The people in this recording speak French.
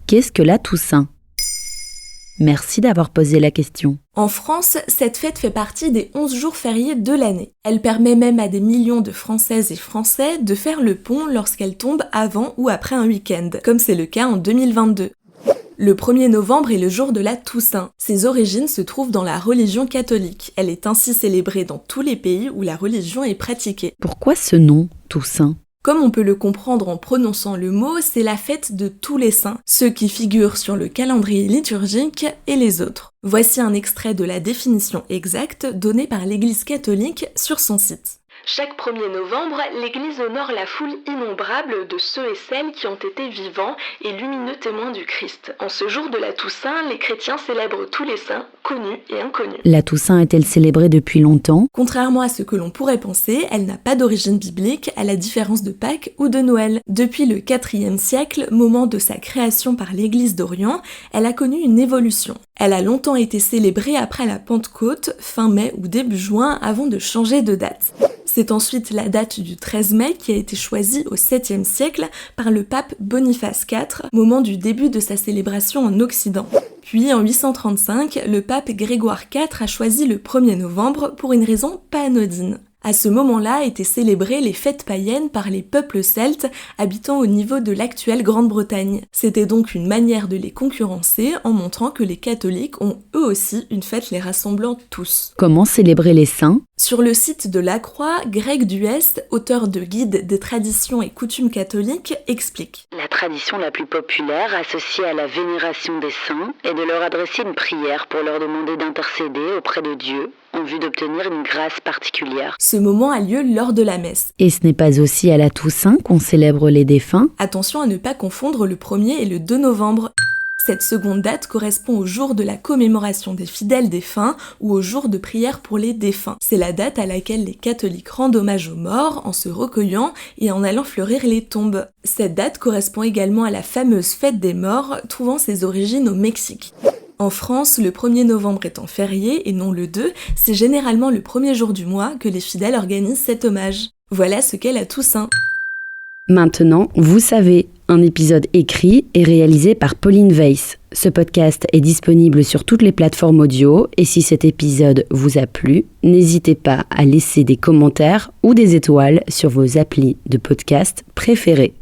Qu'est-ce que la Toussaint ? Merci d'avoir posé la question. En France, cette fête fait partie des 11 jours fériés de l'année. Elle permet même à des millions de Françaises et Français de faire le pont lorsqu'elle tombe avant ou après un week-end, comme c'est le cas en 2022. Le 1er novembre est le jour de la Toussaint. Ses origines se trouvent dans la religion catholique. Elle est ainsi célébrée dans tous les pays où la religion est pratiquée. Pourquoi ce nom, Toussaint ? Comme on peut le comprendre en prononçant le mot, c'est la fête de tous les saints, ceux qui figurent sur le calendrier liturgique et les autres. Voici un extrait de la définition exacte donnée par l'Église catholique sur son site. Chaque 1er novembre, l'Église honore la foule innombrable de ceux et celles qui ont été vivants et lumineux témoins du Christ. En ce jour de la Toussaint, les chrétiens célèbrent tous les saints, connus et inconnus. La Toussaint est-elle célébrée depuis longtemps ? Contrairement à ce que l'on pourrait penser, elle n'a pas d'origine biblique, à la différence de Pâques ou de Noël. Depuis le IVe siècle, moment de sa création par l'Église d'Orient, elle a connu une évolution. Elle a longtemps été célébrée après la Pentecôte, fin mai ou début juin, avant de changer de date. C'est ensuite la date du 13 mai qui a été choisie au 7e siècle par le pape Boniface IV, moment du début de sa célébration en Occident. Puis en 835, le pape Grégoire IV a choisi le 1er novembre pour une raison pas anodine. À ce moment-là étaient célébrées les fêtes païennes par les peuples celtes habitant au niveau de l'actuelle Grande-Bretagne. C'était donc une manière de les concurrencer en montrant que les catholiques ont eux aussi une fête les rassemblant tous. Comment célébrer les saints ? Sur le site de La Croix, Greg Duest, auteur de Guide des traditions et coutumes catholiques, explique. La tradition la plus populaire associée à la vénération des saints est de leur adresser une prière pour leur demander d'intercéder auprès de Dieu en vue d'obtenir une grâce particulière. Ce moment a lieu lors de la messe. Et ce n'est pas aussi à la Toussaint qu'on célèbre les défunts ? Attention à ne pas confondre le 1er et le 2 novembre. Cette seconde date correspond au jour de la commémoration des fidèles défunts ou au jour de prière pour les défunts. C'est la date à laquelle les catholiques rendent hommage aux morts en se recueillant et en allant fleurir les tombes. Cette date correspond également à la fameuse fête des morts, trouvant ses origines au Mexique. En France, le 1er novembre étant férié et non le 2, c'est généralement le 1er jour du mois que les fidèles organisent cet hommage. Voilà ce qu'est la Toussaint. Maintenant, vous savez, un épisode écrit et réalisé par Pauline Weiss. Ce podcast est disponible sur toutes les plateformes audio et si cet épisode vous a plu, n'hésitez pas à laisser des commentaires ou des étoiles sur vos applis de podcast préférés.